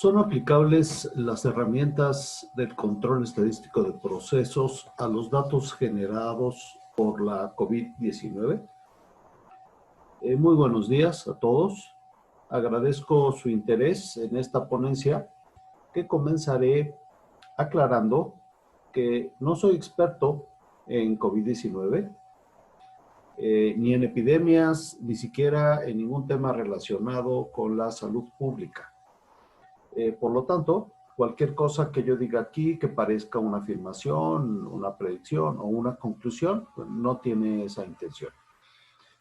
¿Son aplicables las herramientas del control estadístico de procesos a los datos generados por la COVID-19? Muy buenos días a todos. Agradezco su interés en esta ponencia que comenzaré aclarando que no soy experto en COVID-19, ni en epidemias, ni siquiera en ningún tema relacionado con la salud pública. Por lo tanto, cualquier cosa que yo diga aquí que parezca una afirmación, una predicción o una conclusión, no tiene esa intención.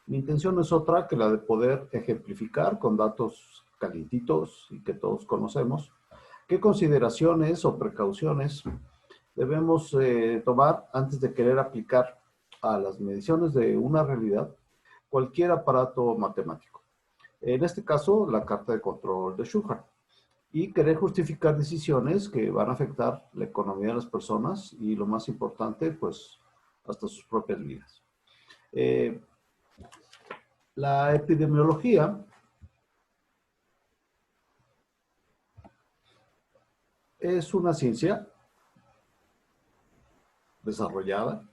Mi intención es otra que la de poder ejemplificar con datos calientitos y que todos conocemos, qué consideraciones o precauciones debemos tomar antes de querer aplicar a las mediciones de una realidad cualquier aparato matemático. En este caso, la carta de control de Shulhart. Y querer justificar decisiones que van a afectar la economía de las personas y, lo más importante, pues, hasta sus propias vidas. La epidemiología es una ciencia desarrollada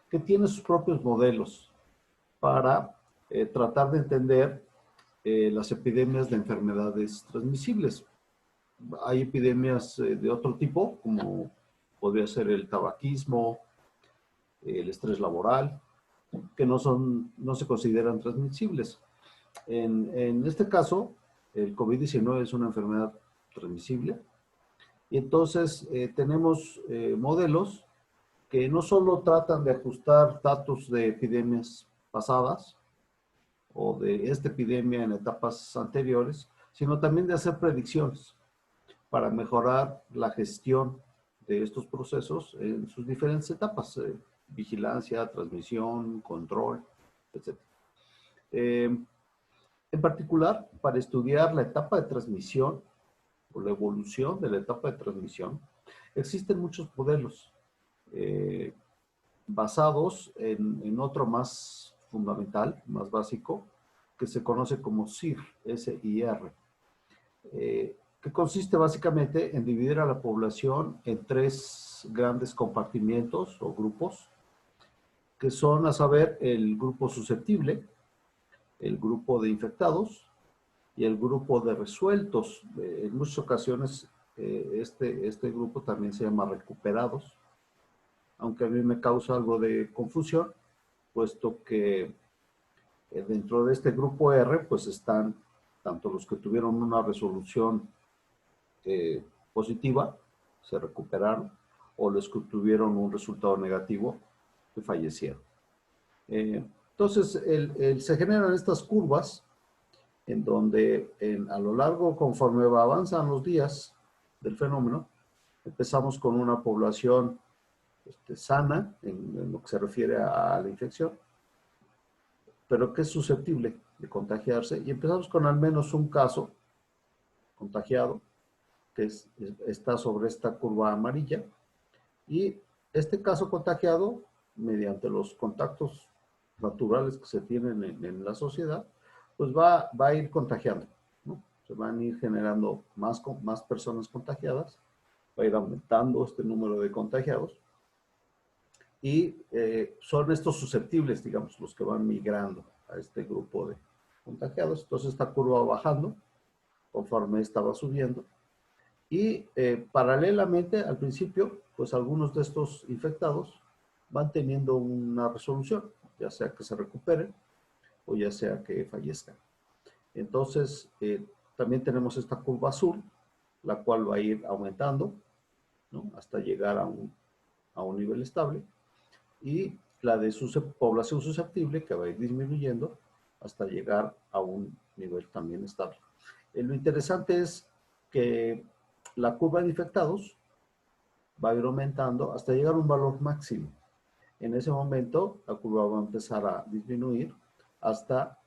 que tiene sus propios modelos para tratar de entender las epidemias de enfermedades transmisibles. Hay epidemias de otro tipo, como podría ser el tabaquismo, el estrés laboral, que no se consideran transmisibles. En este caso, el COVID-19 es una enfermedad transmisible y entonces tenemos modelos que no solo tratan de ajustar datos de epidemias pasadas o de esta epidemia en etapas anteriores, sino también de hacer predicciones para mejorar la gestión de estos procesos en sus diferentes etapas, vigilancia, transmisión, control, etc. En particular, para estudiar la etapa de transmisión o la evolución de la etapa de transmisión, existen muchos modelos basados en otro más fundamental, más básico, que se conoce como SIR, S-I-R, que consiste básicamente en dividir a la población en tres grandes compartimientos o grupos, que son, a saber, el grupo susceptible, el grupo de infectados y el grupo de resueltos. En muchas ocasiones este grupo también se llama recuperados, aunque a mí me causa algo de confusión, puesto que dentro de este grupo R, pues están tanto los que tuvieron una resolución positiva, se recuperaron, o los que tuvieron un resultado negativo, que fallecieron. Entonces, se generan estas curvas en donde a lo largo, conforme avanzan los días del fenómeno, empezamos con una población sana en lo que se refiere a la infección, pero que es susceptible de contagiarse, y empezamos con al menos un caso contagiado, que está sobre esta curva amarilla, y este caso contagiado, mediante los contactos naturales que se tienen en la sociedad, pues va a ir contagiando, ¿no? Se van a ir generando más personas contagiadas, va a ir aumentando este número de contagiados, y son estos susceptibles, digamos, los que van migrando a este grupo de contagiados. Entonces esta curva va bajando conforme esta va subiendo, y paralelamente al principio, pues algunos de estos infectados van teniendo una resolución, ya sea que se recuperen o ya sea que fallezcan. Entonces, también tenemos esta curva azul, la cual va a ir aumentando, ¿no?, hasta llegar a un nivel estable, y la de población susceptible, que va a ir disminuyendo hasta llegar a un nivel también estable. Lo interesante es que la curva de infectados va a ir aumentando hasta llegar a un valor máximo. En ese momento, la curva va a empezar a disminuir hasta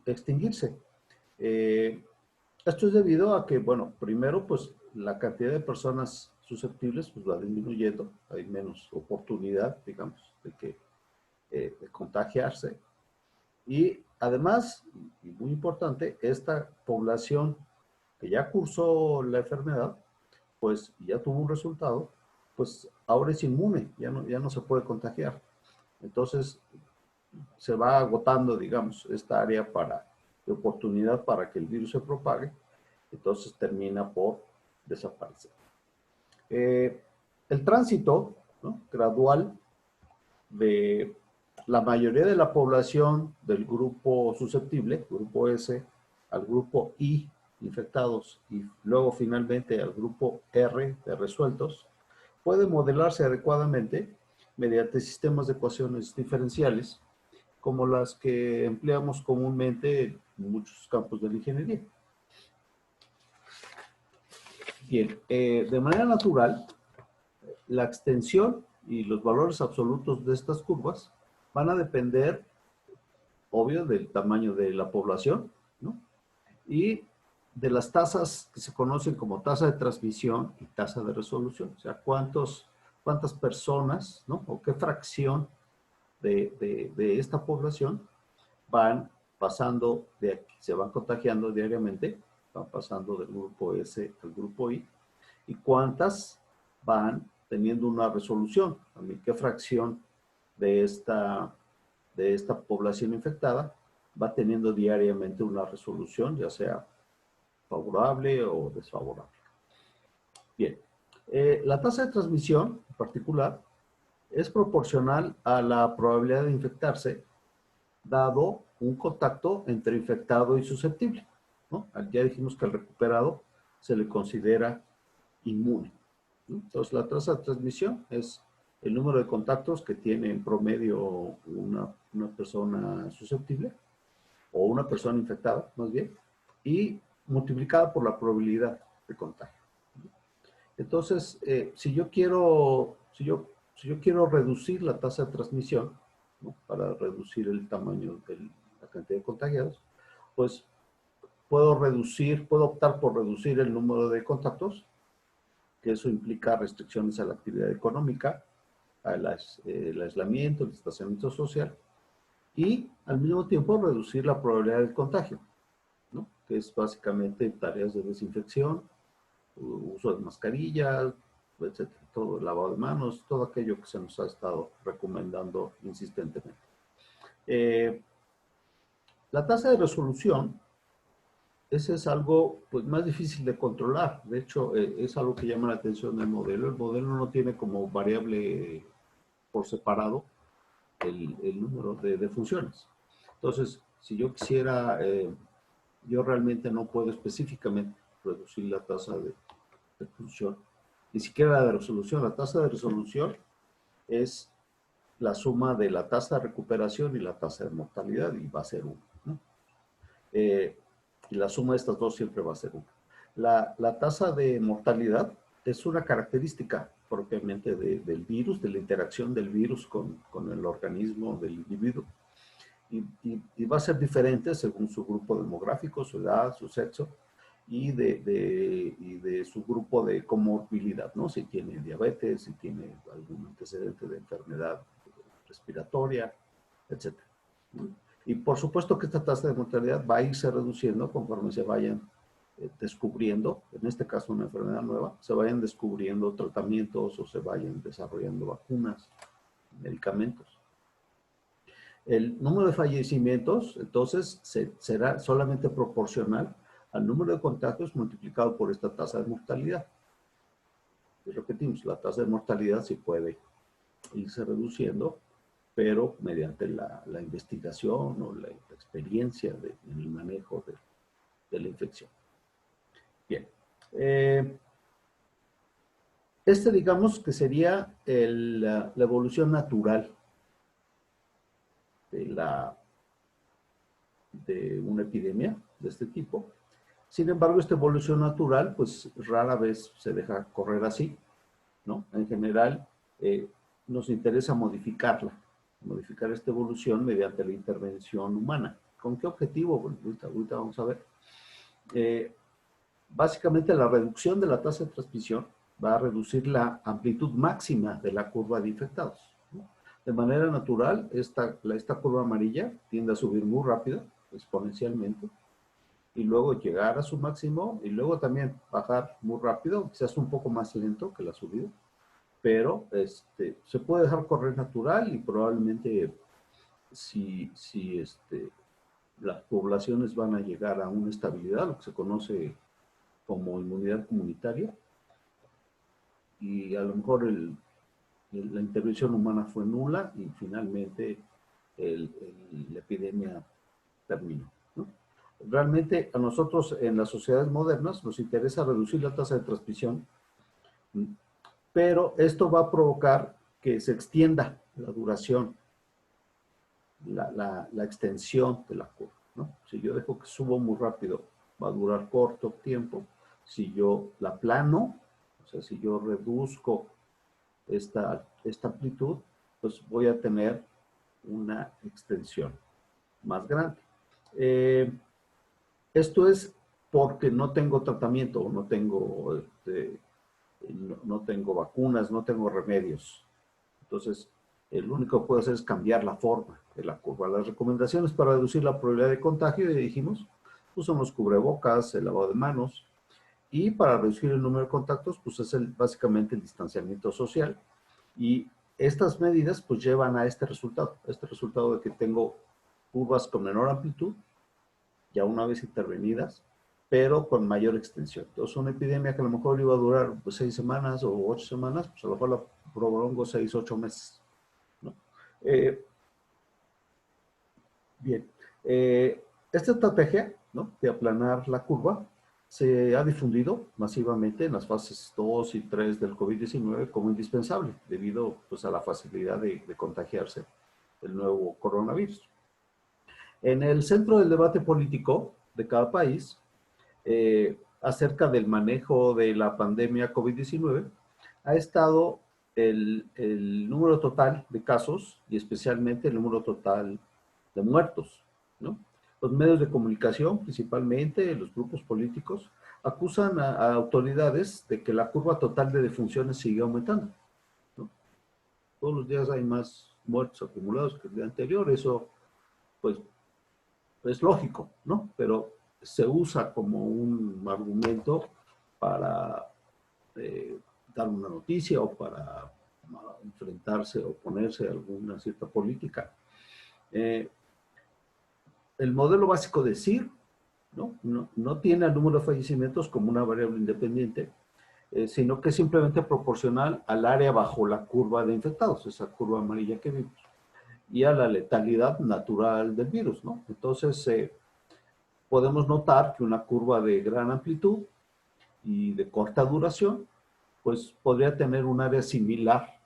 extinguirse. Esto es debido a que, bueno, primero, pues, la cantidad de personas susceptibles pues va disminuyendo, hay menos oportunidad, digamos, de contagiarse. Y además, y muy importante, esta población que ya cursó la enfermedad, pues ya tuvo un resultado, pues ahora es inmune, ya no se puede contagiar. Entonces, se va agotando, digamos, esta área de oportunidad para que el virus se propague, entonces termina por desaparecer. El tránsito, ¿no?, gradual de la mayoría de la población del grupo susceptible, grupo S, al grupo I, infectados, y luego finalmente al grupo R, de resueltos, puede modelarse adecuadamente mediante sistemas de ecuaciones diferenciales, como las que empleamos comúnmente en muchos campos de la ingeniería. Bien, de manera natural, la extensión y los valores absolutos de estas curvas van a depender, obvio, del tamaño de la población, ¿no?, y de las tasas que se conocen como tasa de transmisión y tasa de resolución. O sea, cuántas personas, ¿no?, o qué fracción de esta población van pasando de aquí, se van contagiando diariamente, van pasando del grupo S al grupo I, y cuántas van teniendo una resolución, también qué fracción de esta población infectada va teniendo diariamente una resolución, ya sea favorable o desfavorable. Bien, la tasa de transmisión en particular es proporcional a la probabilidad de infectarse, dado un contacto entre infectado y susceptible, ¿no? Ya dijimos que al recuperado se le considera inmune, ¿no? Entonces, la tasa de transmisión es el número de contactos que tiene en promedio una persona susceptible, o una persona infectada, más bien, y multiplicada por la probabilidad de contagio. Entonces, si yo quiero reducir la tasa de transmisión, ¿no?, para reducir el tamaño de la cantidad de contagiados, pues puedo optar por reducir el número de contactos, que eso implica restricciones a la actividad económica, el aislamiento, el distanciamiento social, y al mismo tiempo reducir la probabilidad del contagio, ¿no?, que es básicamente tareas de desinfección, uso de mascarillas, etcétera, todo el lavado de manos, todo aquello que se nos ha estado recomendando insistentemente. La tasa de resolución, ese es algo pues más difícil de controlar. De hecho, es algo que llama la atención del modelo. El modelo no tiene como variable por separado el número de funciones. Entonces, si yo quisiera, yo realmente no puedo específicamente reducir la tasa de función, ni siquiera la de resolución. La tasa de resolución es la suma de la tasa de recuperación y la tasa de mortalidad, y va a ser 1, ¿no? Y la suma de estas dos siempre va a ser 1. La tasa de mortalidad es una característica propiamente del virus, de la interacción del virus con el organismo del individuo. Y va a ser diferente según su grupo demográfico, su edad, su sexo, y de su grupo de comorbilidad, ¿no? Si tiene diabetes, si tiene algún antecedente de enfermedad respiratoria, etc. Y por supuesto que esta tasa de mortalidad va a irse reduciendo conforme se vayan descubriendo, en este caso una enfermedad nueva, se vayan descubriendo tratamientos o se vayan desarrollando vacunas, medicamentos. El número de fallecimientos, entonces, será solamente proporcional al número de contagios multiplicado por esta tasa de mortalidad. Y repetimos, la tasa de mortalidad sí puede irse reduciendo, pero mediante la investigación o la experiencia en el manejo de la infección. Bien. Digamos que sería la evolución natural de una epidemia de este tipo. Sin embargo, esta evolución natural, pues rara vez se deja correr así, ¿no? En general, nos interesa modificar esta evolución mediante la intervención humana. ¿Con qué objetivo? Bueno, ahorita vamos a ver. Básicamente, la reducción de la tasa de transmisión va a reducir la amplitud máxima de la curva de infectados, ¿no? De manera natural, esta curva amarilla tiende a subir muy rápido, exponencialmente, y luego llegar a su máximo y luego también bajar muy rápido, quizás un poco más lento que la subida, pero se puede dejar correr natural y probablemente si las poblaciones van a llegar a una estabilidad, lo que se conoce como inmunidad comunitaria, y a lo mejor la intervención humana fue nula y finalmente la epidemia terminó, ¿no? Realmente a nosotros en las sociedades modernas nos interesa reducir la tasa de transmisión, pero esto va a provocar que se extienda la duración, la extensión de la curva, ¿no? Si yo dejo que subo muy rápido, va a durar corto tiempo. Si yo la plano, o sea, si yo reduzco esta amplitud, pues voy a tener una extensión más grande. Esto es porque no tengo tratamiento, no tengo vacunas, no tengo remedios. Entonces, el único que puedo hacer es cambiar la forma de la curva. Las recomendaciones para reducir la probabilidad de contagio, ya dijimos, pues son los cubrebocas, el lavado de manos, y para reducir el número de contactos, pues es básicamente el distanciamiento social. Y estas medidas pues llevan a este resultado de que tengo curvas con menor amplitud, ya una vez intervenidas, pero con mayor extensión. Entonces, una epidemia que a lo mejor iba a durar pues, 6 semanas o 8 semanas, pues a lo mejor la prolongo 6, 8 meses, ¿no? Bien. Esta estrategia, ¿no?, de aplanar la curva se ha difundido masivamente en las fases 2 y 3 del COVID-19 como indispensable, debido pues, a la facilidad de contagiarse del nuevo coronavirus. En el centro del debate político de cada país, acerca del manejo de la pandemia COVID-19, ha estado el número total de casos y especialmente el número total de muertos, ¿no? Los medios de comunicación, principalmente los grupos políticos, acusan a autoridades de que la curva total de defunciones sigue aumentando, ¿no? Todos los días hay más muertos acumulados que el día anterior, eso pues es lógico, ¿no? Pero se usa como un argumento para dar una noticia o para enfrentarse o oponerse a alguna cierta política. El modelo básico de CIR no tiene el número de fallecimientos como una variable independiente, sino que es simplemente proporcional al área bajo la curva de infectados, esa curva amarilla que vimos, y a la letalidad natural del virus, ¿no? Entonces, podemos notar que una curva de gran amplitud y de corta duración, pues podría tener un área similar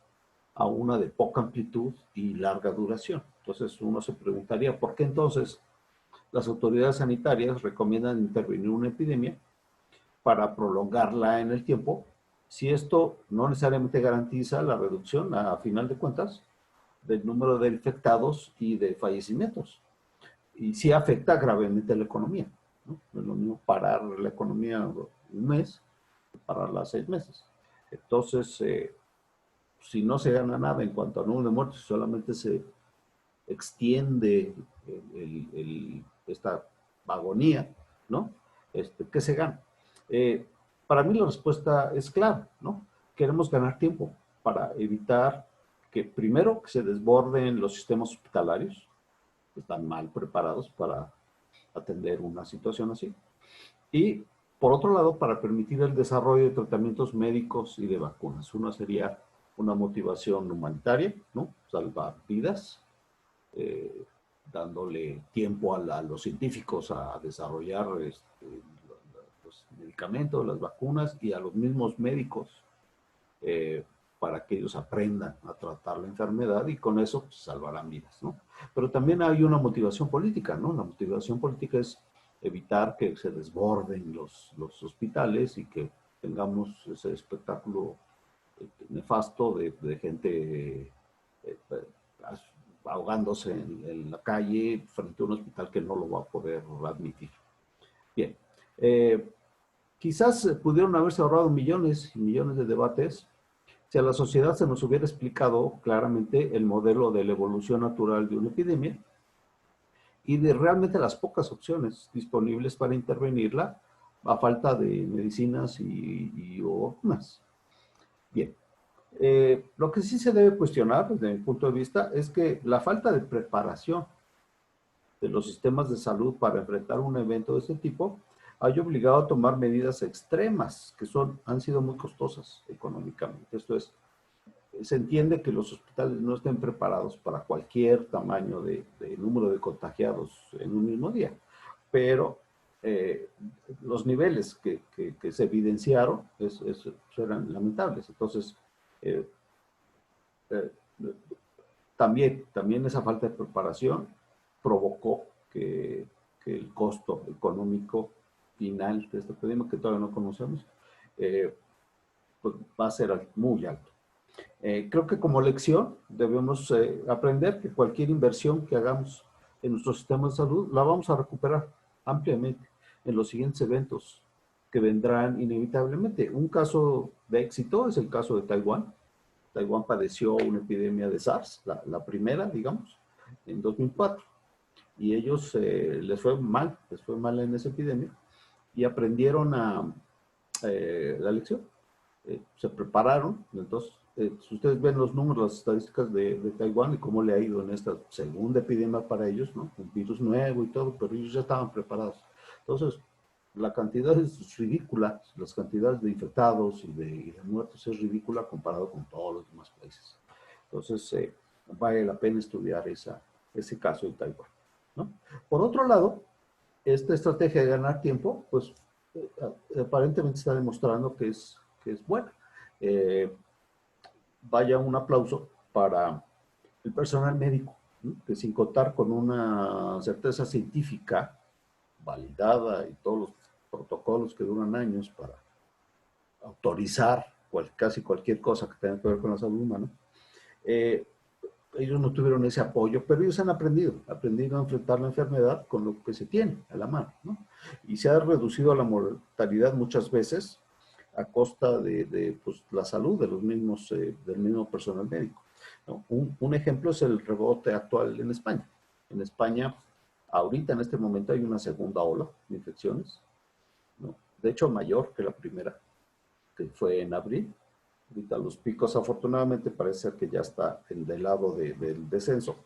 a una de poca amplitud y larga duración. Entonces uno se preguntaría, ¿por qué entonces las autoridades sanitarias recomiendan intervenir una epidemia para prolongarla en el tiempo, si esto no necesariamente garantiza la reducción, a final de cuentas, del número de infectados y de fallecimientos? Y sí afecta gravemente a la economía, ¿no? No es lo mismo parar la economía un mes que pararla 6 meses. Entonces, si no se gana nada en cuanto al número de muertos, solamente se extiende esta agonía, ¿no? ¿Qué se gana? Para mí la respuesta es clara, ¿no? Queremos ganar tiempo para evitar que primero que se desborden los sistemas hospitalarios, que están mal preparados para atender una situación así, y por otro lado, para permitir el desarrollo de tratamientos médicos y de vacunas. Una sería una motivación humanitaria, ¿no? Salvar vidas, dándole tiempo a los científicos a desarrollar los medicamentos, las vacunas, y a los mismos médicos para que ellos aprendan a tratar la enfermedad y con eso pues, salvarán vidas, ¿no? Pero también hay una motivación política, ¿no? La motivación política es evitar que se desborden los hospitales y que tengamos ese espectáculo nefasto de gente ahogándose en la calle frente a un hospital que no lo va a poder admitir. Bien, quizás pudieron haberse ahorrado millones y millones de debates si a la sociedad se nos hubiera explicado claramente el modelo de la evolución natural de una epidemia y de realmente las pocas opciones disponibles para intervenirla a falta de medicinas y vacunas. Bien, lo que sí se debe cuestionar desde mi punto de vista es que la falta de preparación de los sistemas de salud para enfrentar un evento de este tipo haya obligado a tomar medidas extremas que han sido muy costosas económicamente. Esto es, se entiende que los hospitales no estén preparados para cualquier tamaño de número de contagiados en un mismo día, pero los niveles que se evidenciaron eran lamentables. Entonces, eh, eh, también esa falta de preparación provocó que el costo económico final de este epidemia, que todavía no conocemos, eh, pues va a ser muy alto. Creo que como lección debemos aprender que cualquier inversión que hagamos en nuestro sistema de salud la vamos a recuperar ampliamente en los siguientes eventos que vendrán inevitablemente. Un caso de éxito es el caso de Taiwán. Taiwán padeció una epidemia de SARS, la primera, digamos, en 2004. Y ellos les fue mal en esa epidemia y aprendieron la lección. Se prepararon. Entonces, si ustedes ven los números, las estadísticas de Taiwán y cómo le ha ido en esta segunda epidemia para ellos, ¿no? Un virus nuevo y todo, pero ellos ya estaban preparados. Entonces, la cantidad es ridícula, las cantidades de infectados y de muertos es ridícula comparado con todos los demás países. Entonces, vale la pena estudiar ese caso de Taiwán, ¿no? Por otro lado, esta estrategia de ganar tiempo, pues aparentemente está demostrando que es buena. Vaya un aplauso para el personal médico, ¿no? Que sin contar con una certeza científica validada y todos los protocolos que duran años para autorizar casi cualquier cosa que tenga que ver con la salud humana, ellos no tuvieron ese apoyo, pero ellos han aprendido a enfrentar la enfermedad con lo que se tiene a la mano, ¿no? Y se ha reducido la mortalidad muchas veces a costa de pues, la salud de del mismo personal médico, ¿no? Un ejemplo es el rebote actual en España. En España, ahorita en este momento hay una segunda ola de infecciones, ¿no? De hecho mayor que la primera, que fue en abril. Ahorita los picos afortunadamente parece que ya está del lado del descenso.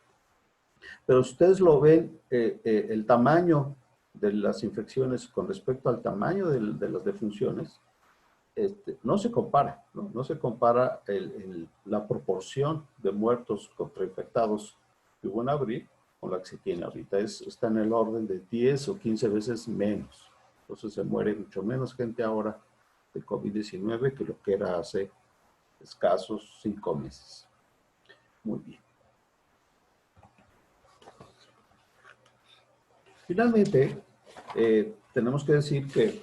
Pero si ustedes lo ven, el tamaño de las infecciones con respecto al tamaño de las defunciones, no se compara, ¿no? No se compara la proporción de muertos contra infectados que hubo en abril con la que se tiene ahorita. Está en el orden de 10 o 15 veces menos. Entonces se muere mucho menos gente ahora de COVID-19 que lo que era hace escasos 5 meses. Muy bien. Finalmente, tenemos que decir que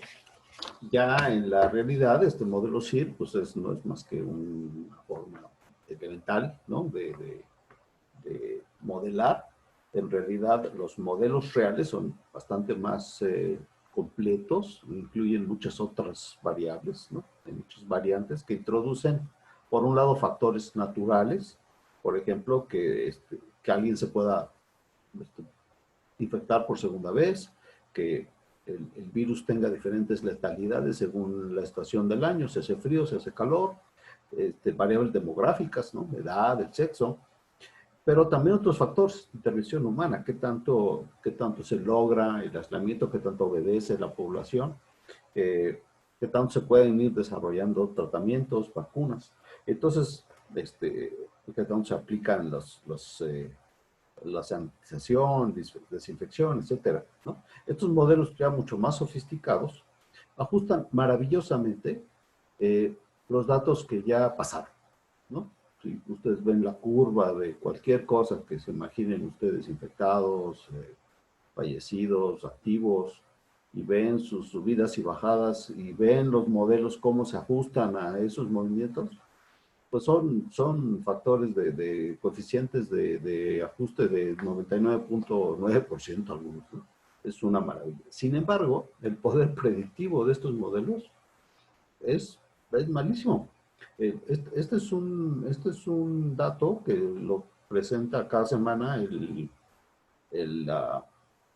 ya en la realidad este modelo SIR pues no es más que una forma elemental, ¿no? de modelar. En realidad los modelos reales son bastante más completos, incluyen muchas otras variables, ¿no? Hay muchas variantes que introducen, por un lado, factores naturales, por ejemplo, que alguien se pueda este, infectar por segunda vez, que el virus tenga diferentes letalidades según la estación del año, si hace frío, si hace calor, variables demográficas, ¿no? Edad, el sexo, pero también otros factores de intervención humana, qué tanto se logra el aislamiento, qué tanto obedece la población, qué tanto se pueden ir desarrollando tratamientos, vacunas. Entonces, qué tanto se aplican la sanitización, desinfección, etcétera, ¿no? Estos modelos ya mucho más sofisticados ajustan maravillosamente los datos que ya pasaron, ¿no? Si ustedes ven la curva de cualquier cosa que se imaginen ustedes, infectados, fallecidos, activos, y ven sus subidas y bajadas, y ven los modelos cómo se ajustan a esos movimientos, pues son factores de coeficientes de ajuste de 99.9% algunos, ¿no? Es una maravilla. Sin embargo, el poder predictivo de estos modelos es malísimo. Este es un dato que lo presenta cada semana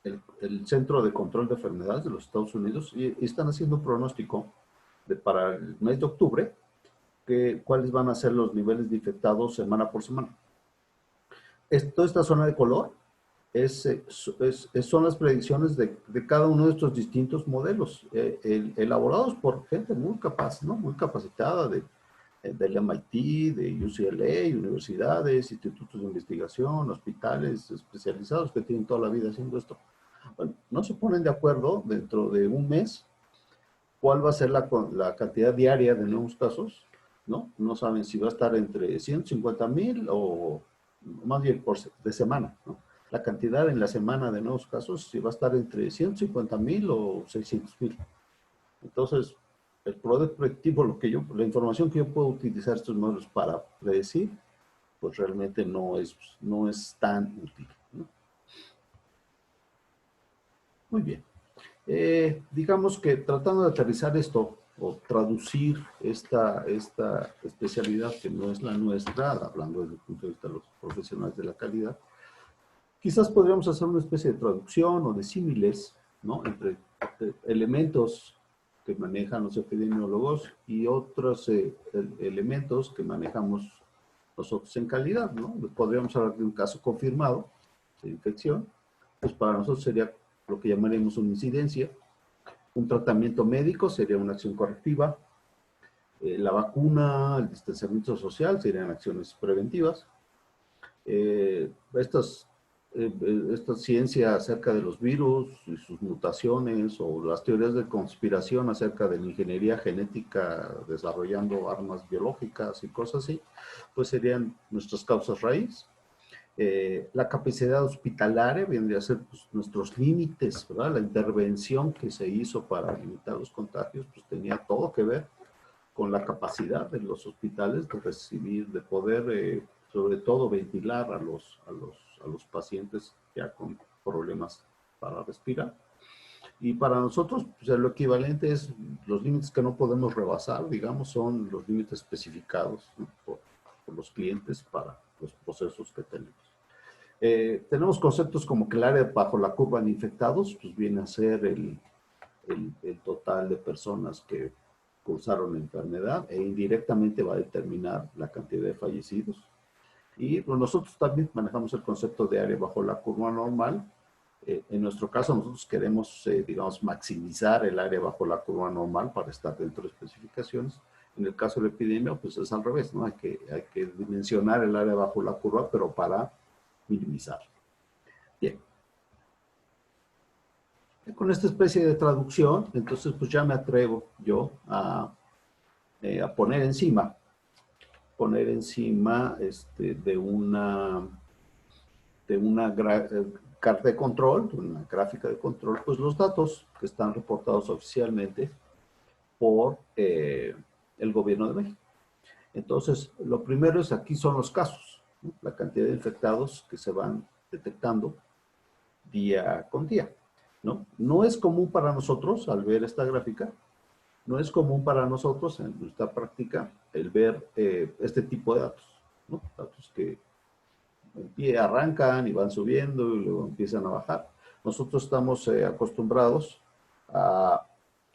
el Centro de Control de Enfermedades de los Estados Unidos y están haciendo un pronóstico para el mes de octubre, cuáles van a ser los niveles de infectados semana por semana. Toda esta zona de color son las predicciones de cada uno de estos distintos modelos, elaborados por gente muy capaz, ¿no? Muy capacitada del MIT, de UCLA, universidades, institutos de investigación, hospitales especializados que tienen toda la vida haciendo esto. Bueno, no se ponen de acuerdo dentro de un mes cuál va a ser la cantidad diaria de nuevos casos, ¿no? No saben si va a estar entre 150,000 o más bien de semana, ¿no? La cantidad en la semana de nuevos casos, si va a estar entre 150,000 o 600,000. Entonces, el poder predictivo, la información que yo puedo utilizar estos modelos para predecir, pues realmente no es tan útil, ¿no? Muy bien. Digamos que tratando de aterrizar esto o traducir esta especialidad que no es la nuestra, hablando desde el punto de vista de los profesionales de la calidad, quizás podríamos hacer una especie de traducción o de símiles, ¿no? Entre elementos que manejan los epidemiólogos y otros elementos que manejamos nosotros en calidad, ¿no? Podríamos hablar de un caso confirmado de infección, pues para nosotros sería lo que llamaremos una incidencia. Un tratamiento médico sería una acción correctiva. La vacuna, el distanciamiento social serían acciones preventivas. Esta ciencia acerca de los virus y sus mutaciones o las teorías de conspiración acerca de la ingeniería genética desarrollando armas biológicas y cosas así, pues serían nuestras causas raíz. La capacidad hospitalaria vendría a ser pues, nuestros límites, ¿verdad? La intervención que se hizo para limitar los contagios, pues tenía todo que ver con la capacidad de los hospitales de recibir, de poder, sobre todo, ventilar a los pacientes ya con problemas para respirar. Y para nosotros, pues, lo equivalente es los límites que no podemos rebasar, digamos, son los límites especificados, ¿no? por los clientes para los procesos que tenemos. Tenemos conceptos como que el área bajo la curva de infectados, pues viene a ser el total de personas que cursaron la enfermedad e indirectamente va a determinar la cantidad de fallecidos. Y pues, nosotros también manejamos el concepto de área bajo la curva normal. En nuestro caso, nosotros queremos, digamos, maximizar el área bajo la curva normal para estar dentro de especificaciones. En el caso de la epidemia, pues es al revés, ¿no? Hay que dimensionar el área bajo la curva, pero para minimizar. Bien. Con esta especie de traducción, entonces pues ya me atrevo yo a poner encima de una carta de control, una gráfica de control, pues los datos que están reportados oficialmente por el gobierno de México. Entonces, lo primero es aquí son los casos, ¿no? La cantidad de infectados que se van detectando día con día, ¿no? No es común para nosotros, al ver esta gráfica, no es común para nosotros en nuestra práctica el ver este tipo de datos, ¿no? Datos que arrancan y van subiendo y luego empiezan a bajar. Nosotros estamos acostumbrados a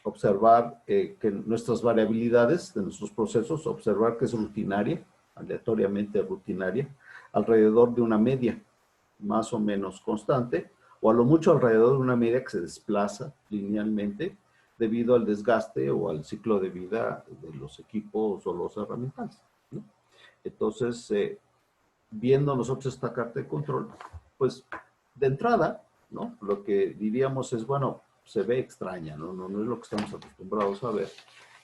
observar que nuestras variabilidades de nuestros procesos, observar que es rutinaria, aleatoriamente rutinaria, alrededor de una media más o menos constante, o a lo mucho alrededor de una media que se desplaza linealmente debido al desgaste o al ciclo de vida de los equipos o los herramientales, ¿no? Entonces, viendo nosotros esta carta de control, pues de entrada, ¿no? Lo que diríamos es, bueno, se ve extraña, ¿no? No es lo que estamos acostumbrados a ver.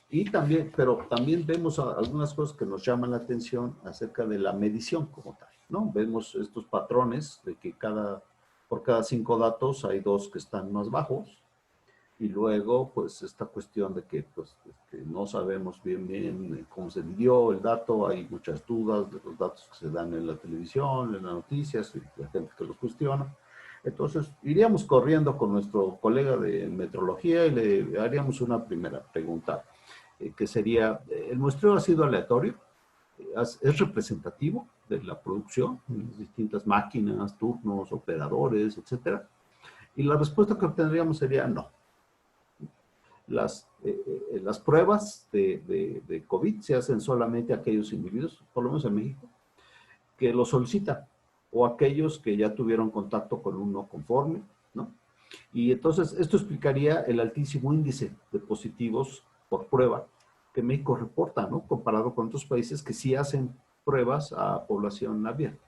Y también, pero también vemos algunas cosas que nos llaman la atención acerca de la medición como tal, ¿no? Vemos estos patrones de que por cada 5 datos hay 2 que están más bajos. Y luego, pues, esta cuestión de que pues, no sabemos bien cómo se midió el dato, hay muchas dudas de los datos que se dan en la televisión, en las noticias, y la gente que los cuestiona. Entonces, iríamos corriendo con nuestro colega de metrología y le haríamos una primera pregunta, que sería, ¿el muestreo ha sido aleatorio? ¿Es representativo de la producción en las distintas máquinas, turnos, operadores, etcétera? Y la respuesta que obtendríamos sería no. Las pruebas de COVID se hacen solamente a aquellos individuos, por lo menos en México, que lo solicitan, o aquellos que ya tuvieron contacto con un no conforme, ¿no? Y entonces esto explicaría el altísimo índice de positivos por prueba que México reporta, ¿no? Comparado con otros países que sí hacen pruebas a población abierta.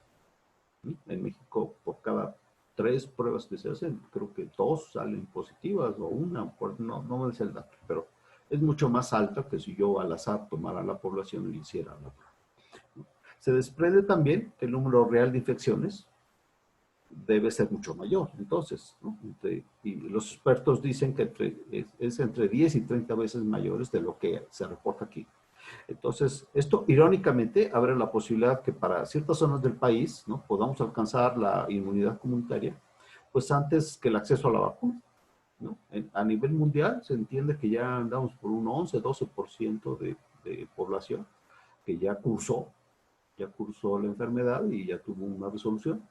¿Sí? En México, por cada 3 pruebas que se hacen, creo que 2 salen positivas o una, no me dice el dato, pero es mucho más alta que si yo al azar tomara la población y le hiciera la prueba. Se desprende también que el número real de infecciones debe ser mucho mayor, entonces, ¿no? Y los expertos dicen que es entre 10 y 30 veces mayores de lo que se reporta aquí. Entonces, esto irónicamente abre la posibilidad que para ciertas zonas del país, ¿no? Podamos alcanzar la inmunidad comunitaria, pues antes que el acceso a la vacuna, ¿no? A nivel mundial se entiende que ya andamos por un 11-12% de población que ya cursó la enfermedad y ya tuvo una resolución.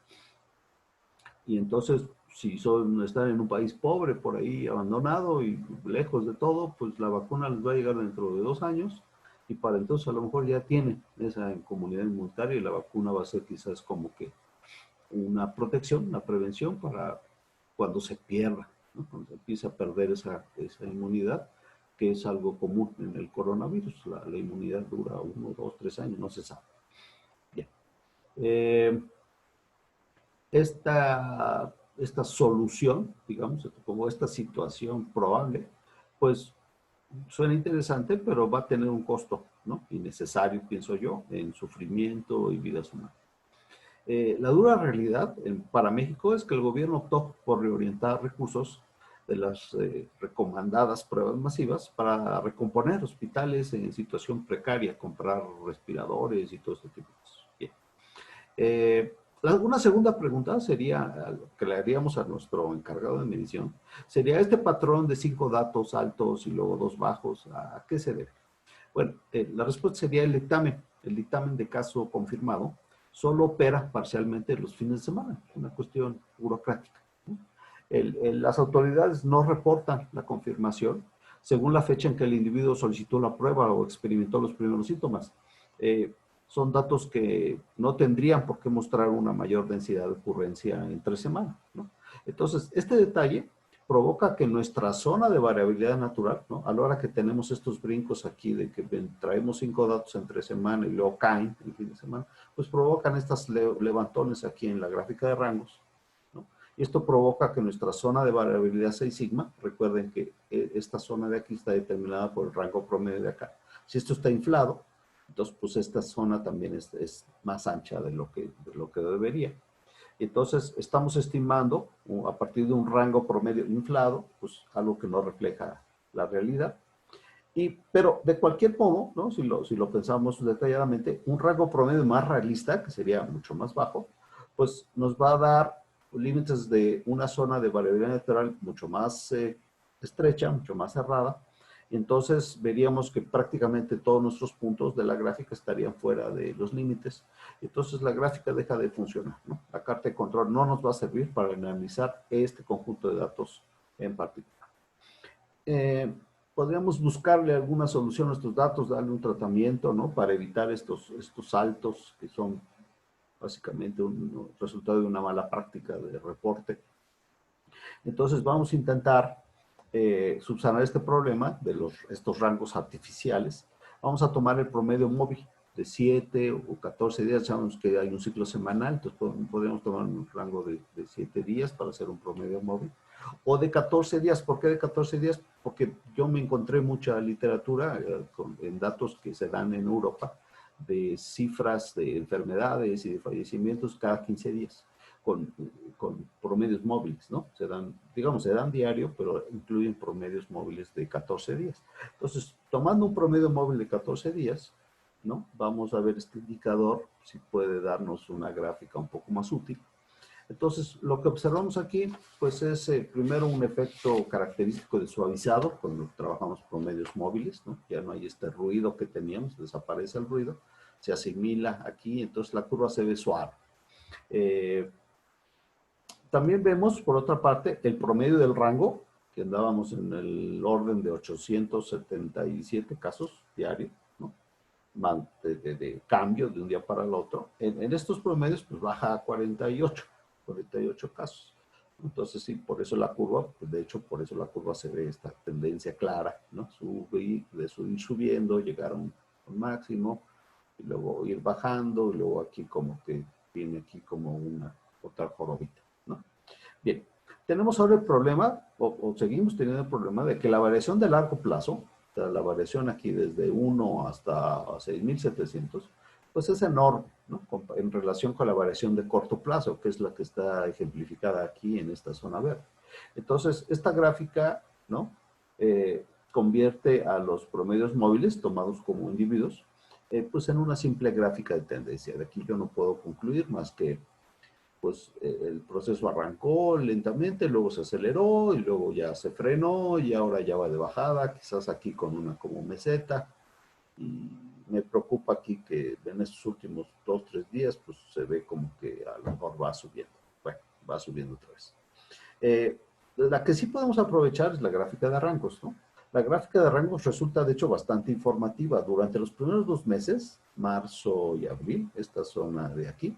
Y entonces, si están en un país pobre, por ahí abandonado y lejos de todo, pues la vacuna les va a llegar dentro de 2 años y para entonces a lo mejor ya tiene esa comunidad inmunitaria y la vacuna va a ser quizás como que una protección, una prevención para cuando se pierda, ¿no? Cuando se empiece a perder esa inmunidad, que es algo común en el coronavirus. La inmunidad dura 1, 2, 3 años, no se sabe. Bien. Esta solución, digamos, como esta situación probable, pues suena interesante, pero va a tener un costo, ¿no? Innecesario, pienso yo, en sufrimiento y vidas humanas. La dura realidad para México es que el gobierno optó por reorientar recursos de las recomendadas pruebas masivas para recomponer hospitales en situación precaria, comprar respiradores y todo este tipo de cosas. Bien. Una segunda pregunta sería, que le haríamos a nuestro encargado de medición, sería este patrón de 5 datos altos y luego 2 bajos, ¿a qué se debe? Bueno, la respuesta sería el dictamen. El dictamen de caso confirmado solo opera parcialmente los fines de semana, una cuestión burocrática, ¿no? Las autoridades no reportan la confirmación según la fecha en que el individuo solicitó la prueba o experimentó los primeros síntomas. Eh, Son datos que no tendrían por qué mostrar una mayor densidad de ocurrencia entre semana, ¿no? Entonces, este detalle provoca que nuestra zona de variabilidad natural, ¿no? A la hora que tenemos estos brincos aquí de que traemos 5 datos entre semana y luego caen el fin de semana, pues provocan estas levantones aquí en la gráfica de rangos, ¿no? Y esto provoca que nuestra zona de variabilidad 6 sigma, recuerden que esta zona de aquí está determinada por el rango promedio de acá. Si esto está inflado, entonces pues esta zona también es más ancha de lo que debería. Entonces, estamos estimando a partir de un rango promedio inflado, pues algo que no refleja la realidad. Pero de cualquier modo, ¿no? Si lo pensamos detalladamente, un rango promedio más realista, que sería mucho más bajo, pues nos va a dar límites de una zona de variabilidad natural mucho más estrecha, mucho más cerrada. Entonces veríamos que prácticamente todos nuestros puntos de la gráfica estarían fuera de los límites. Entonces la gráfica deja de funcionar, ¿no? La carta de control no nos va a servir para analizar este conjunto de datos en particular. Podríamos buscarle alguna solución a estos datos, darle un tratamiento, ¿no? Para evitar estos saltos que son básicamente un resultado de una mala práctica de reporte. Entonces vamos a intentar subsanar este problema de estos rangos artificiales. Vamos a tomar el promedio móvil de 7 o 14 días, sabemos que hay un ciclo semanal, entonces podríamos tomar un rango de 7 días para hacer un promedio móvil. O de 14 días, ¿por qué de 14 días? Porque yo me encontré mucha literatura en datos que se dan en Europa de cifras de enfermedades y de fallecimientos cada 15 días. Con promedios móviles, ¿no? Se dan diario, pero incluyen promedios móviles de 14 días. Entonces, tomando un promedio móvil de 14 días, ¿no? Vamos a ver este indicador, si puede darnos una gráfica un poco más útil. Entonces, lo que observamos aquí, pues es primero un efecto característico de suavizado, cuando trabajamos promedios móviles, ¿no? Ya no hay este ruido que teníamos, desaparece el ruido, se asimila aquí, entonces la curva se ve suave. También vemos, por otra parte, el promedio del rango, que andábamos en el orden de 877 casos diarios, ¿no? De cambio de un día para el otro. En estos promedios, pues baja a 48 casos. Entonces, sí, por eso la curva, pues de hecho, por eso la curva se ve esta tendencia clara, ¿no? Ir subiendo, llegar a un máximo, y luego ir bajando, y luego aquí como que viene aquí como una otra jorobita, ¿no? Bien, tenemos ahora el problema, o seguimos teniendo el problema de que la variación de largo plazo, o sea, la variación aquí desde 1 hasta 6.700, pues es enorme, ¿no? En relación con la variación de corto plazo, que es la que está ejemplificada aquí en esta zona verde. Entonces, esta gráfica, ¿no? Convierte a los promedios móviles tomados como individuos, pues en una simple gráfica de tendencia. De aquí yo no puedo concluir más que pues el proceso arrancó lentamente, luego se aceleró y luego ya se frenó y ahora ya va de bajada, quizás aquí con una como meseta. Y me preocupa aquí que en estos últimos 2, 3 días pues se ve como que a lo mejor va subiendo. Bueno, va subiendo otra vez. La que sí podemos aprovechar es la gráfica de rangos, ¿no? La gráfica de rangos resulta de hecho bastante informativa. Durante los primeros 2 meses, marzo y abril, esta zona de aquí,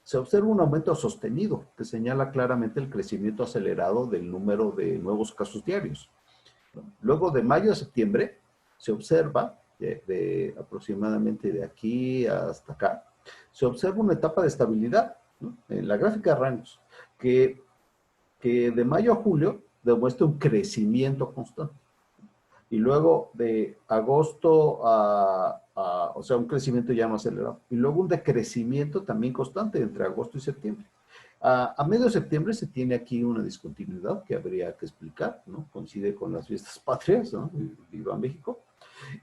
se observa un aumento sostenido que señala claramente el crecimiento acelerado del número de nuevos casos diarios. Luego de mayo a septiembre se observa, aproximadamente de aquí hasta acá, se observa una etapa de estabilidad, ¿no? En la gráfica de rangos, que, que de mayo a julio demuestra un crecimiento constante. Y luego de agosto o sea, un crecimiento ya más acelerado. Y luego un decrecimiento también constante entre agosto y septiembre. A medio de septiembre se tiene aquí una discontinuidad que habría que explicar, ¿no? Coincide con las fiestas patrias, ¿no? Viva México.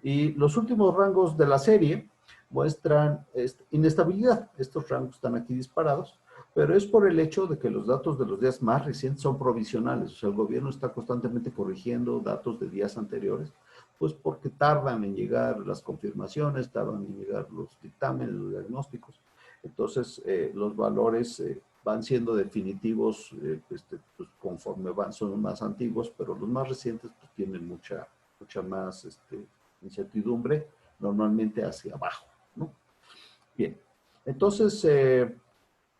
Y los últimos rangos de la serie muestran inestabilidad. Estos rangos están aquí disparados, pero es por el hecho de que los datos de los días más recientes son provisionales. O sea, el gobierno está constantemente corrigiendo datos de días anteriores, pues porque tardan en llegar las confirmaciones, tardan en llegar los dictámenes, los diagnósticos. Entonces, los valores van siendo definitivos pues conforme son más antiguos, pero los más recientes pues tienen mucha más incertidumbre, normalmente hacia abajo, ¿no? Bien, entonces,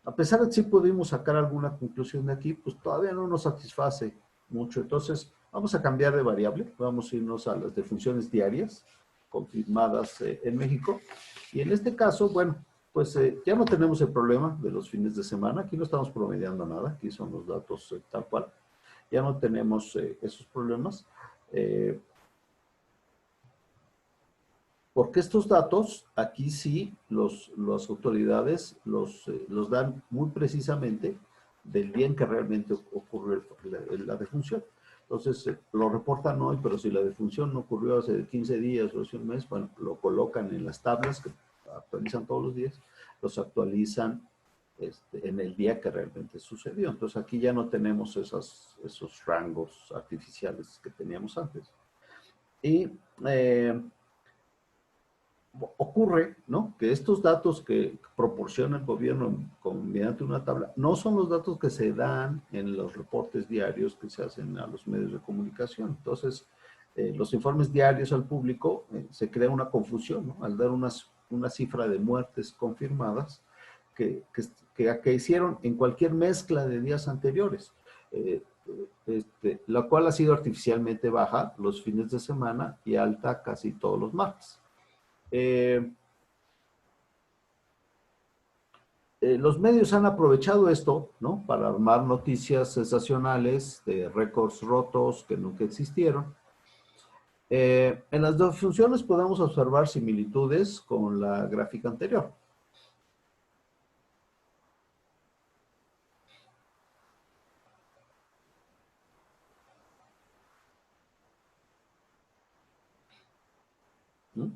a pesar de que sí pudimos sacar alguna conclusión de aquí, pues todavía no nos satisface mucho. Entonces, vamos a cambiar de variable, vamos a irnos a las defunciones diarias confirmadas en México. Y en este caso, bueno, pues ya no tenemos el problema de los fines de semana, aquí no estamos promediando nada, aquí son los datos tal cual. Ya no tenemos esos problemas. Porque estos datos, aquí sí, las autoridades los dan muy precisamente del día en que realmente ocurrió la defunción. Entonces, lo reportan hoy, pero si la defunción no ocurrió hace 15 días o hace un mes, bueno, lo colocan en las tablas que actualizan todos los días, los actualizan en el día que realmente sucedió. Entonces, aquí ya no tenemos esos rangos artificiales que teníamos antes. Y ocurre, ¿no? Que estos datos que proporciona el gobierno mediante una tabla no son los datos que se dan en los reportes diarios que se hacen a los medios de comunicación. Entonces, los informes diarios al público se crea una confusión, ¿no? Al dar una cifra de muertes confirmadas que hicieron en cualquier mezcla de días anteriores. La cual ha sido artificialmente baja los fines de semana y alta casi todos los martes. Los medios han aprovechado esto, ¿no? Para armar noticias sensacionales de récords rotos que nunca existieron. En las dos funciones podemos observar similitudes con la gráfica anterior. ¿No?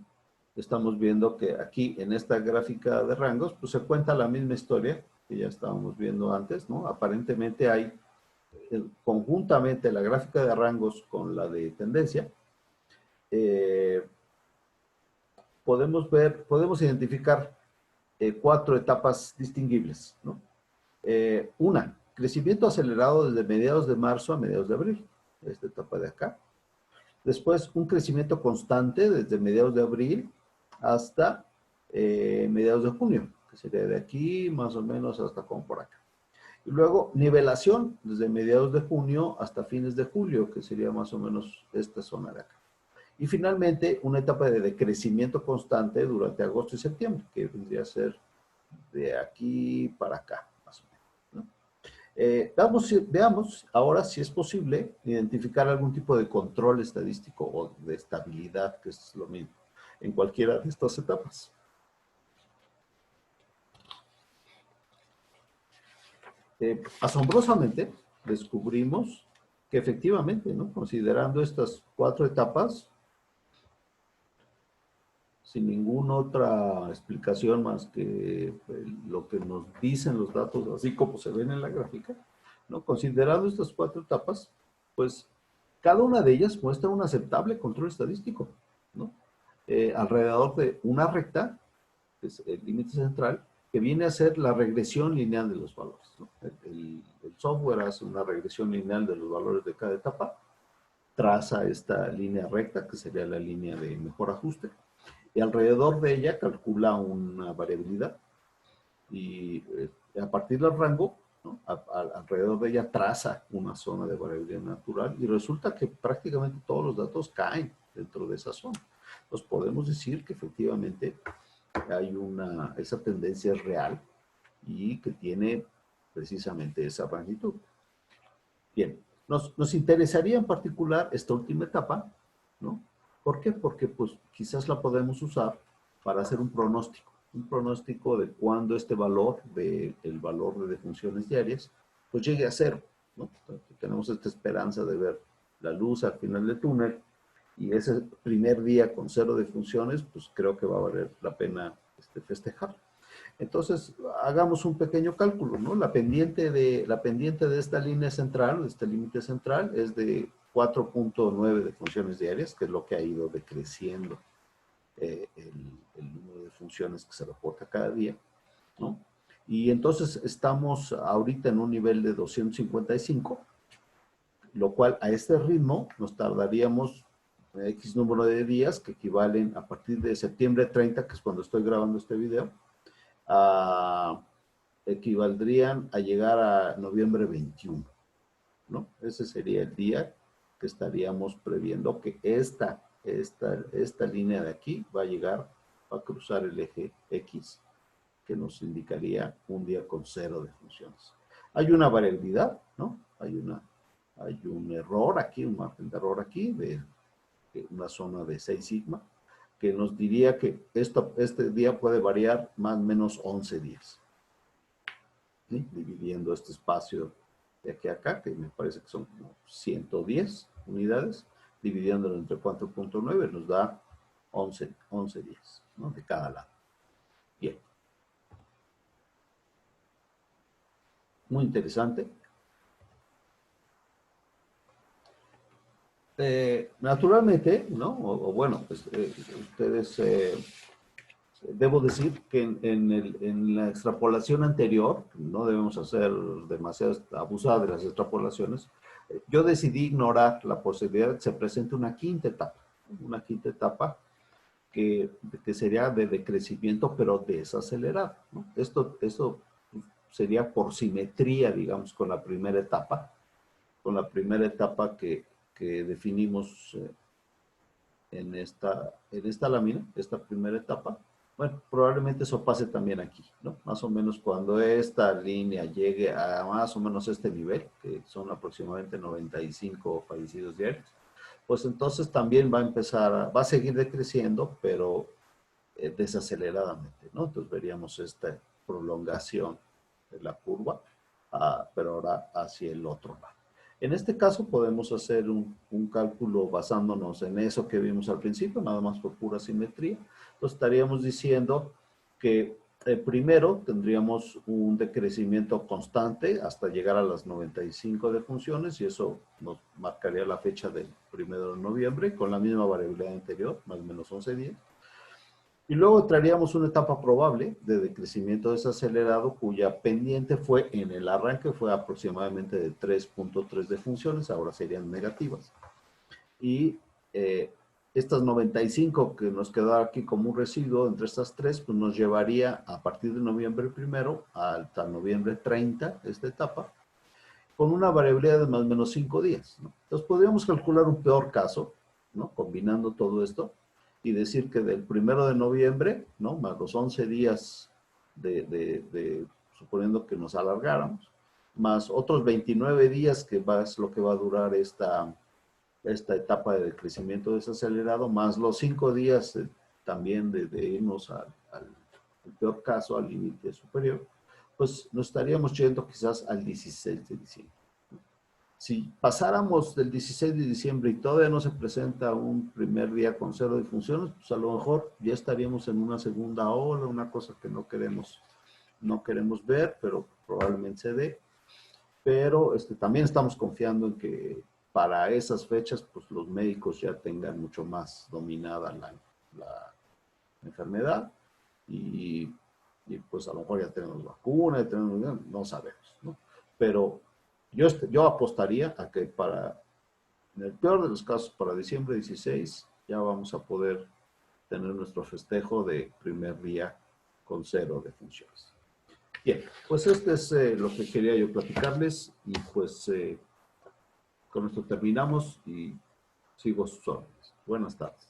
Estamos viendo que aquí en esta gráfica de rangos, pues se cuenta la misma historia que ya estábamos viendo antes, ¿no? Aparentemente hay conjuntamente la gráfica de rangos con la de tendencia. Podemos identificar 4 etapas distinguibles, ¿no? Crecimiento acelerado desde mediados de marzo a mediados de abril, esta etapa de acá. Después, un crecimiento constante desde mediados de abril hasta mediados de junio, que sería de aquí más o menos hasta como por acá. Y luego, nivelación desde mediados de junio hasta fines de julio, que sería más o menos esta zona de acá. Y finalmente, una etapa de decrecimiento constante durante agosto y septiembre, que vendría a ser de aquí para acá, más o menos, ¿no? Veamos ahora si es posible identificar algún tipo de control estadístico o de estabilidad, que es lo mismo, en cualquiera de estas etapas. Asombrosamente, descubrimos que efectivamente, ¿no? Considerando estas 4 etapas, sin ninguna otra explicación más que lo que nos dicen los datos, así como se ven en la gráfica, ¿no? Considerando estas 4 etapas, pues cada una de ellas muestra un aceptable control estadístico, ¿no? Alrededor de una recta, que es el límite central, que viene a ser la regresión lineal de los valores, ¿no? El software hace una regresión lineal de los valores de cada etapa, traza esta línea recta, que sería la línea de mejor ajuste, y alrededor de ella calcula una variabilidad y a partir del rango, ¿no? Alrededor de ella traza una zona de variabilidad natural y resulta que prácticamente todos los datos caen dentro de esa zona. Entonces podemos decir que efectivamente hay esa tendencia es real y que tiene precisamente esa magnitud. Bien, nos interesaría en particular esta última etapa, ¿no? ¿Por qué? Porque pues quizás la podemos usar para hacer un pronóstico de cuándo este valor, el valor de funciones diarias, pues llegue a cero, ¿no? Entonces, tenemos esta esperanza de ver la luz al final del túnel y ese primer día con cero de funciones, pues creo que va a valer la pena festejar. Entonces, hagamos un pequeño cálculo, ¿no? La pendiente de esta línea central, de este límite central, es de 4.9 de funciones diarias, que es lo que ha ido decreciendo el número de funciones que se reporta cada día, ¿no? Y entonces estamos ahorita en un nivel de 255, lo cual a este ritmo nos tardaríamos X número de días, que equivalen a partir de septiembre 30, que es cuando estoy grabando este video, equivaldrían a llegar a noviembre 21, ¿no? Ese sería el día que estaríamos previendo que esta línea de aquí va a cruzar el eje X, que nos indicaría un día con cero de funciones. Hay una variabilidad, ¿no? Hay un error aquí, un margen de error aquí, de una zona de 6 sigma, que nos diría que este día puede variar más o menos 11 días. ¿Sí? Dividiendo este espacio de aquí a acá, que me parece que son como 110 unidades, dividiéndolo entre 4.9 nos da 11 días, ¿no? De cada lado. Bien. Muy interesante. Naturalmente, ¿no? Bueno, pues ustedes, debo decir que en la extrapolación anterior, no debemos hacer demasiado abusar de las extrapolaciones, yo decidí ignorar la posibilidad de que se presente una quinta etapa que sería de decrecimiento, pero desacelerado, ¿no? Esto sería por simetría, digamos, con la primera etapa que definimos en esta lámina, esta primera etapa. Bueno, probablemente eso pase también aquí, ¿no? Más o menos cuando esta línea llegue a más o menos este nivel, que son aproximadamente 95 fallecidos diarios, pues entonces también va a seguir decreciendo, pero desaceleradamente, ¿no? Entonces veríamos esta prolongación de la curva, pero ahora hacia el otro lado. En este caso podemos hacer un cálculo basándonos en eso que vimos al principio, nada más por pura simetría. Entonces estaríamos diciendo que primero tendríamos un decrecimiento constante hasta llegar a las 95 de funciones y eso nos marcaría la fecha del 1 de noviembre con la misma variabilidad anterior, más o menos 11 días. Y luego traeríamos una etapa probable de decrecimiento desacelerado cuya pendiente fue en el arranque fue aproximadamente de 3.3 de funciones, ahora serían negativas. Y estas 95 que nos quedó aquí como un residuo entre estas tres, pues nos llevaría a partir de noviembre 1 hasta noviembre 30, esta etapa, con una variabilidad de más o menos 5 días, ¿no? Entonces podríamos calcular un peor caso, ¿no? Combinando todo esto y decir que del 1 de noviembre, ¿no? Más los 11 días suponiendo que nos alargáramos, más otros 29 días que es lo que va a durar esta etapa de crecimiento desacelerado, más los 5 días también de irnos al peor caso, al límite superior, pues nos estaríamos yendo quizás al 16 de diciembre. Si pasáramos del 16 de diciembre y todavía no se presenta un primer día con 0 de funciones, pues a lo mejor ya estaríamos en una segunda ola, una cosa que no queremos ver, pero probablemente se dé. Pero también estamos confiando en que para esas fechas, pues los médicos ya tengan mucho más dominada la enfermedad y pues a lo mejor ya tenemos vacuna, no sabemos, ¿no? Pero yo apostaría a que en el peor de los casos, para diciembre 16, ya vamos a poder tener nuestro festejo de primer día con 0 de funciones. Bien, pues es lo que quería yo platicarles y pues con esto terminamos y sigo sus órdenes. Buenas tardes.